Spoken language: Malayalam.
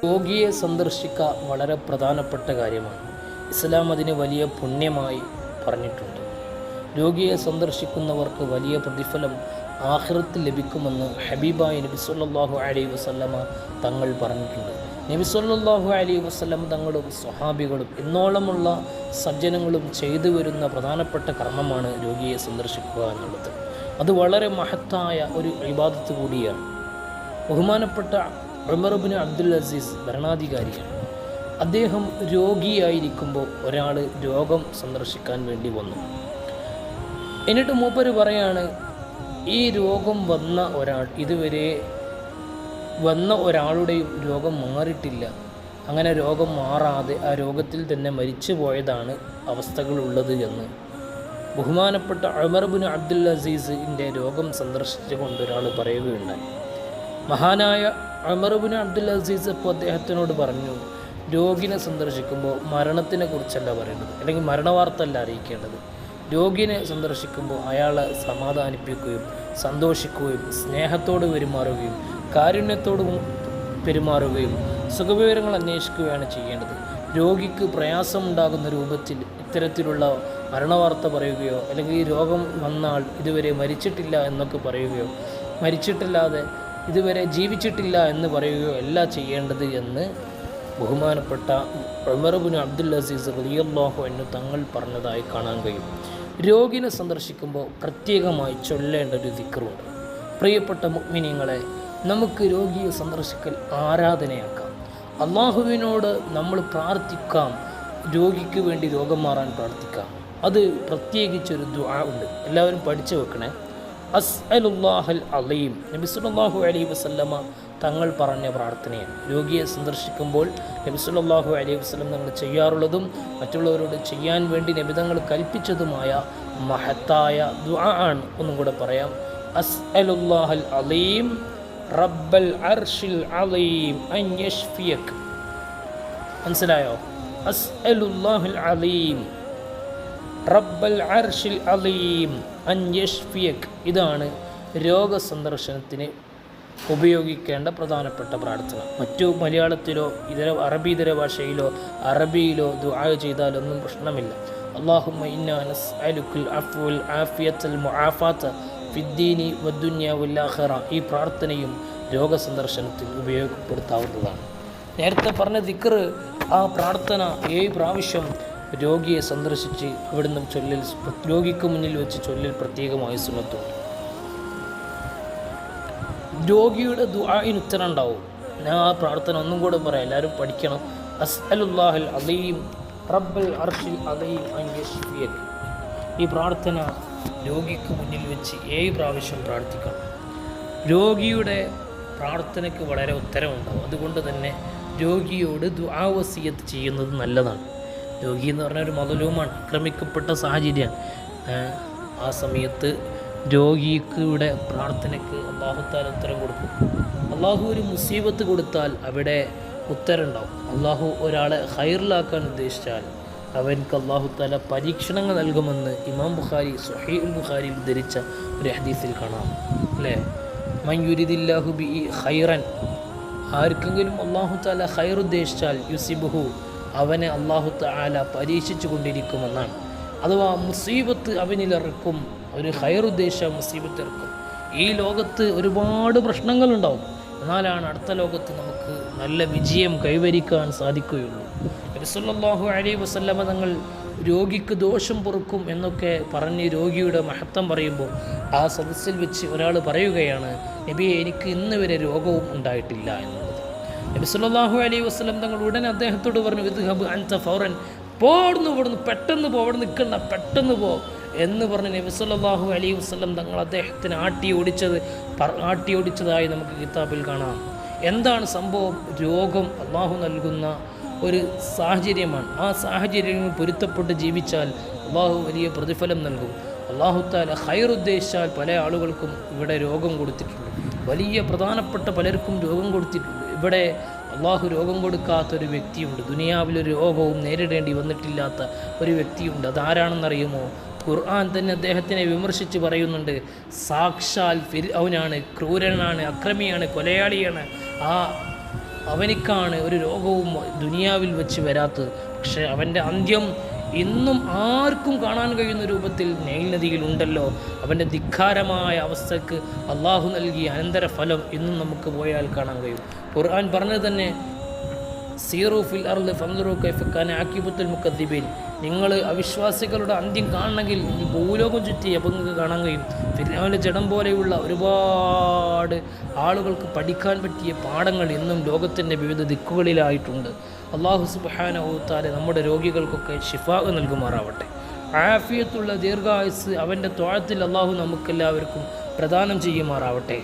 രോഗിയെ സന്ദർശിക്കുക വളരെ പ്രധാനപ്പെട്ട കാര്യമാണ്. ഇസ്ലാം അതിന് വലിയ പുണ്യമായി പറഞ്ഞിട്ടുണ്ട്. രോഗിയെ സന്ദർശിക്കുന്നവർക്ക് വലിയ പ്രതിഫലം ആഖിറത്തിൽ ലഭിക്കുമെന്ന് ഹബീബായ നബി സല്ലല്ലാഹു അലൈഹി വസല്ലമ തങ്ങൾ പറഞ്ഞിട്ടുണ്ട്. നബി സല്ലല്ലാഹു അലൈഹി വസല്ലം തങ്ങളും സ്വഹാബികളും ഇന്നോളമുള്ള സജ്ജനങ്ങളും ചെയ്തു വരുന്ന പ്രധാനപ്പെട്ട കർമ്മമാണ് രോഗിയെ സന്ദർശിക്കുക എന്നുള്ളത്. അത് വളരെ മഹത്തായ ഒരു ഇബാദത്ത് കൂടിയാണ്. ബഹുമാനപ്പെട്ട ഉമർ ഇബ്നു അബ്ദുൽ അസീസ് ഭരണാധികാരിയാണ്. അദ്ദേഹം രോഗിയായിരിക്കുമ്പോൾ ഒരാൾ രോഗം സന്ദർശിക്കാൻ വേണ്ടി വന്നു. എന്നിട്ട് മൂപ്പര് പറയാണ്, ഈ രോഗം വന്ന ഒരാൾ ഇതുവരെ വന്ന ഒരാളുടെയും രോഗം മാറിയിട്ടില്ല. അങ്ങനെ രോഗം മാറാതെ ആ രോഗത്തിൽ തന്നെ മരിച്ചു പോയതാണ് അവസ്ഥകളുള്ളത് എന്ന് ബഹുമാനപ്പെട്ട ഉമർ ഇബ്നു അബ്ദുൽ അസീസിൻ്റെ രോഗം സന്ദർശിച്ചുകൊണ്ട് ഒരാൾ പറയുകയുണ്ടായി. മഹാനായ ഉമർ ഇബ്നു അബ്ദുൽ അസീസ് ഇപ്പോൾ അദ്ദേഹത്തിനോട് പറഞ്ഞു, രോഗിനെ സന്ദർശിക്കുമ്പോൾ മരണത്തിനെ കുറിച്ചല്ല പറയേണ്ടത്, അല്ലെങ്കിൽ മരണവാർത്തല്ല അറിയിക്കേണ്ടത്. രോഗിനെ സന്ദർശിക്കുമ്പോൾ അയാളെ സമാധാനിപ്പിക്കുകയും സന്തോഷിക്കുകയും സ്നേഹത്തോട് പെരുമാറുകയും കാരുണ്യത്തോട് പെരുമാറുകയും സുഖവിവരങ്ങൾ അന്വേഷിക്കുകയാണ് ചെയ്യേണ്ടത്. രോഗിക്ക് പ്രയാസമുണ്ടാകുന്ന രൂപത്തിൽ ഇത്തരത്തിലുള്ള മരണവാർത്ത പറയുകയോ അല്ലെങ്കിൽ ഈ രോഗം വന്നാൽ ഇതുവരെ മരിച്ചിട്ടില്ല എന്നൊക്കെ പറയുകയോ മരിച്ചിട്ടില്ലാതെ ഇതുവരെ ജീവിച്ചിട്ടില്ല എന്ന് പറയുകയോ അല്ല ചെയ്യേണ്ടത് എന്ന് ബഹുമാനപ്പെട്ട ഉമർ ഇബ്നു അബ്ദുൽ അസീസ് റളിയല്ലാഹു അൻഹു തങ്ങൾ പറഞ്ഞതായി കാണാൻ കഴിയും. രോഗിനെ സന്ദർശിക്കുമ്പോൾ പ്രത്യേകമായി ചൊല്ലേണ്ട ഒരു ദിക്റുണ്ട്. പ്രിയപ്പെട്ട മുഅ്മിനീങ്ങളെ, നമുക്ക് രോഗിയെ സന്ദർശിക്കൽ ആരാധനയാക്കാം. അള്ളാഹുവിനോട് നമ്മൾ പ്രാർത്ഥിക്കാം, രോഗിക്ക് വേണ്ടി രോഗം മാറാൻ പ്രാർത്ഥിക്കാം. അത് പ്രത്യേകിച്ചൊരു ദുആ ഉണ്ട്, എല്ലാവരും പഠിച്ചു വെക്കണേ. അസ്അലുല്ലാഹൽ അലീം നബി സല്ലല്ലാഹു അലൈഹി വസല്ലമ തങ്ങൾ പറഞ്ഞ പ്രാർത്ഥനയാണ്. രോഗിയെ സന്ദർശിക്കുമ്പോൾ നബി സല്ലല്ലാഹു അലൈഹി വസല്ലം തങ്ങൾ ചെയ്യാറുള്ളതും മറ്റുള്ളവരോട് ചെയ്യാൻ വേണ്ടി നബി തങ്ങൾ കൽപ്പിച്ചതുമായ മഹത്തായ ദുആ ആണ്. ഒന്നും കൂടെ പറയാം. അസ്അലുല്ലാഹൽ അലീം റബ്ബൽ അർശിൽ അലീം അൻ യശ്ഫിയക്. മനസ്സിലായോ? അസ്അലുല്ലാഹൽ അലീം റബ്ബൽ അർശിൽ അലീം അൻ യശ്ഫിയക്. ഇതാണ് രോഗസന്ദർശനത്തിന് ഉപയോഗിക്കേണ്ട പ്രധാനപ്പെട്ട പ്രാർത്ഥന. മറ്റു മലയാളത്തിലോ അറബിതര ഭാഷയിലോ അറബിയിലോ ദുആ ചെയ്താലൊന്നും പ്രശ്നമില്ല. അല്ലാഹുമ്മ ഇന്നാ നസ്അലുക്കൽ അഫ്വൽ ആഫിയത്തൽ മുആഫാത ഫിദ്ദീനി വദ്ദുനിയ വൽ ആഖിറ. ഈ പ്രാർത്ഥനയും രോഗസന്ദർശനത്തിൽ ഉപയോഗപ്പെടുത്താവുന്നതാണ്. നേരത്തെ പറഞ്ഞ ദിക്ർ, ആ പ്രാർത്ഥന 7 പ്രാവശ്യം രോഗിയെ സന്ദർശിച്ച് അവിടുന്ന് ചൊല്ലൽ, രോഗിക്ക് മുന്നിൽ വെച്ച് ചൊല്ലൽ പ്രത്യേകമായി സുന്നത്തുണ്ട്. രോഗിയുടെ ദുആഇന് ഉത്തരം ഉണ്ടാവും. ഞാൻ ആ പ്രാർത്ഥന ഒന്നും കൂടെ പറയാം, എല്ലാവരും പഠിക്കണം. അസ്അലുല്ലാഹൽ അലീം റബ്ബൽ അർശിൽ അലീം അൻ യശ്ഫിയക്. ഈ പ്രാർത്ഥന രോഗിക്ക് മുന്നിൽ വെച്ച് 7 പ്രാവശ്യം പ്രാർത്ഥിക്കണം. രോഗിയുടെ പ്രാർത്ഥനയ്ക്ക് വളരെ ഉത്തരമുണ്ടാവും. അതുകൊണ്ട് തന്നെ രോഗിയോട് ദുആ വസിയത്ത് ചെയ്യുന്നത് നല്ലതാണ്. രോഗി എന്ന് പറഞ്ഞാൽ ഒരു മദ്ലൂമാണ്, ആക്രമിക്കപ്പെട്ട സാഹചര്യമാണ്. ആ സമയത്ത് രോഗിയുടെ പ്രാർത്ഥനയ്ക്ക് അല്ലാഹു തആല ഉത്തരം കൊടുക്കും. അള്ളാഹു ഒരു മുസീബത്ത് കൊടുത്താൽ അവിടെ ഉത്തരം ഉണ്ടാവും. അള്ളാഹു ഒരാളെ ഖൈറിലാക്കാൻ ഉദ്ദേശിച്ചാൽ അവൻക്ക് അല്ലാഹു തആല പരീക്ഷണങ്ങൾ നൽകുമെന്ന് ഇമാം ബുഖാരി സ്വഹീഹുൽ ബുഖാരിയിൽ ഉദ്ധരിച്ച ഒരു ഹദീസിൽ കാണാം. അല്ലേ? മൻ യുരിദില്ലാഹു ബിഹി ഖൈറൻ. ആർക്കെങ്കിലും അല്ലാഹു തആല ഖൈർ ഉദ്ദേശിച്ചാൽ യുസിബുഹു, അവനെ അല്ലാഹു തആല പരീക്ഷിച്ചു കൊണ്ടിരിക്കുമെന്നാണ്. അഥവാ മുസീബത്ത് അവനിലിറക്കും. ഒരു ഖൈർ ഉദ്ദേശിച്ച മുസീബത്ത് ഇറക്കും. ഈ ലോകത്ത് ഒരുപാട് പ്രശ്നങ്ങളുണ്ടാവും, എന്നാലാണ് അടുത്ത ലോകത്ത് നമുക്ക് നല്ല വിജയം കൈവരിക്കാൻ സാധിക്കുകയുള്ളൂ. നബി സല്ലല്ലാഹു അലൈഹി വസല്ലമ തങ്ങൾ രോഗിക്ക് ദോഷം പൊറുക്കും എന്നൊക്കെ പറഞ്ഞ് രോഗിയുടെ മഹത്വം പറയുമ്പോൾ ആ സദസ്സിൽ വെച്ച് ഒരാൾ പറയുകയാണ്, നബിയെ, എനിക്ക് ഇന്ന് വരെ രോഗവും ഉണ്ടായിട്ടില്ല എന്നുള്ളത്. നബി സല്ലല്ലാഹു അലൈഹി വസല്ലം തങ്ങൾ ഉടനെ അദ്ദേഹത്തോട് പറഞ്ഞു, ഇദ്ഹബ് അൻത ഫൗറൻ, ഇവിടുന്ന് പെട്ടെന്ന് പോ, അവിടെ നിൽക്കണ്ട, പെട്ടെന്ന് പോ എന്ന് പറഞ്ഞ് നബി സല്ലല്ലാഹു അലൈഹി വസല്ലം തങ്ങൾ അദ്ദേഹത്തിന് ആട്ടി ഓടിച്ചതായി നമുക്ക് കിതാബിൽ കാണാം. എന്താണ് സംഭവം? രോഗം അള്ളാഹു നൽകുന്ന ഒരു സാഹചര്യമാണ്. ആ സാഹചര്യങ്ങൾ പൊരുത്തപ്പെട്ട് ജീവിച്ചാൽ അള്ളാഹു വലിയ പ്രതിഫലം നൽകും. അള്ളാഹു തആല ഖൈർ ഉദ്ദേശിച്ചാൽ പല ആളുകൾക്കും ഇവിടെ രോഗം കൊടുത്തിട്ടുണ്ട്. വലിയ പ്രധാനപ്പെട്ട പലർക്കും രോഗം കൊടുത്തിട്ടുണ്ട്. ഇവിടെ അള്ളാഹു രോഗം കൊടുക്കാത്തൊരു വ്യക്തിയുണ്ട്. ദുനിയാവിലൊരു രോഗവും നേരിടേണ്ടി വന്നിട്ടില്ലാത്ത ഒരു വ്യക്തിയുണ്ട്. അതാരാണെന്നറിയുമോ? ഖുർആൻ തന്നെ അദ്ദേഹത്തിനെ വിമർശിച്ച് പറയുന്നുണ്ട്, സാക്ഷാൽ ഫിർഔനാണ്, ക്രൂരനാണ്, അക്രമിയാണ്, കൊലയാളിയാണ്. ആ അവനിക്കാണ് ഒരു രോഗവും ദുനിയാവിൽ വെച്ച് വരാത്തത്. പക്ഷേ അവൻ്റെ അന്ത്യം ഇന്നും ആർക്കും കാണാൻ കഴിയുന്ന രൂപത്തിൽ നൈൽ നദിയിലുണ്ടല്ലോ. അവൻ്റെ ധിക്കാരമായ അവസ്ഥയ്ക്ക് അള്ളാഹു നൽകിയ അനന്തരഫലം ഇന്നും നമുക്ക് പോയാൽ കാണാൻ കഴിയും. ഖുർആൻ പറഞ്ഞത് തന്നെ സീറു ഫിൽ അർള് ഫൻദുറു കൈഫ കാന ആഖിബത്തുൽ മുക്കദ്ദിബീൻ. നിങ്ങൾ അവിശ്വാസികളുടെ അന്ത്യം കാണണമെങ്കിൽ ഭൂലോകം ചുറ്റി അപ്പോൾ നിങ്ങൾക്ക് കാണാൻ കഴിയും. ഫിർഔന്റെ ജഡം പോലെയുള്ള ഒരുപാട് ആളുകൾക്ക് പഠിക്കാൻ പറ്റിയ പാഠങ്ങൾ ഇന്നും ലോകത്തിൻ്റെ വിവിധ ദിക്കുകളിലായിട്ടുണ്ട്. അള്ളാഹു സുബ്ഹാനഹു തആല നമ്മുടെ രോഗികൾക്കൊക്കെ ശിഫാ നൽകുമാറാവട്ടെ. ആഫിയത്തുള്ള ദീർഘായുസ് അവൻ്റെ ത്വാഅത്തിൽ അള്ളാഹു നമുക്കെല്ലാവർക്കും പ്രദാനം ചെയ്യുമാറാവട്ടെ.